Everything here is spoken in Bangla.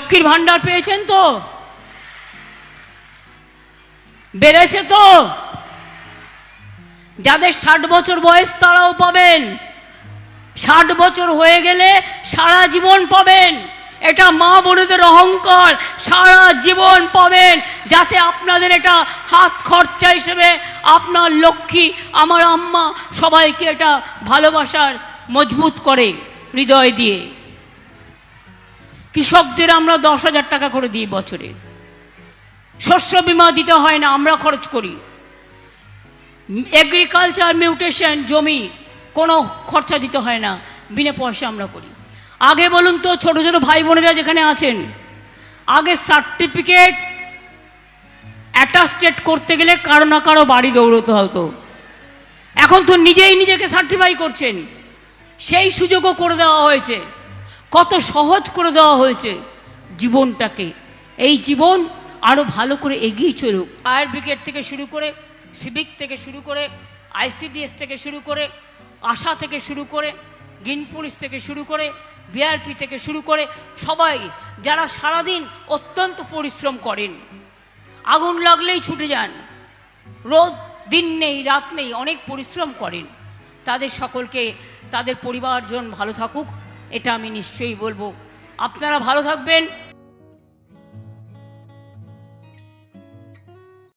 লক্ষ্মীর ভান্ডার পেয়েছেন তো? বেড়েছে তো? যাদের 60 বছর বয়স তারাও পাবেন, 60 বছর হয়ে গেলে সারা জীবন পাবেন। এটা মা বোনেদের অহংকার, সারা জীবন পাবেন, যাতে আপনাদের এটা হাত খরচা হিসেবে আপনার লক্ষ্মী, আমার আম্মা সবাইকে এটা ভালোবাসার মজবুত করে হৃদয় দিয়ে। কৃষকদের আমরা 10,000 টাকা করে দিই বছরে। শস্য বীমা দিতে হয় না, আমরা খরচ করি। এগ্রিকালচার মিউটেশন জমি কোনো খরচা দিতে হয় না, বিনা পয়সা আমরা করি। আগে বলুন তো, ছোট ছোট ভাই বোনেরা যেখানে আছেন, আগে সার্টিফিকেট অ্যাটাস্টেড করতে গেলে কারো না কারো বাড়ি দৌড়তে হতো। এখন তো নিজেই নিজেকে সার্টিফাই করছেন, সেই সুযোগও করে দেওয়া হয়েছে। কত সহজ করে দেওয়া হয়েছে জীবনটাকে। এই জীবন আরও ভালো করে এগিয়ে চলুক। ফায়ার ব্রিগেড থেকে শুরু করে, সিভিক থেকে শুরু করে, ICDS থেকে শুরু করে, আশা থেকে শুরু করে, গ্রিন পুলিশ থেকে শুরু করে, বিআরপি থেকে শুরু করে, সবাই যারা সারাদিন অত্যন্ত পরিশ্রম করেন, আগুন লাগলেই ছুটে যান, রোদ দিন নেই রাত নেই, অনেক পরিশ্রম করেন, তাদের সকলকে, তাদের পরিবারজন ভালো থাকুক, এটা আমি নিশ্চয়ই বলবো। আপনারা ভালো থাকবেন।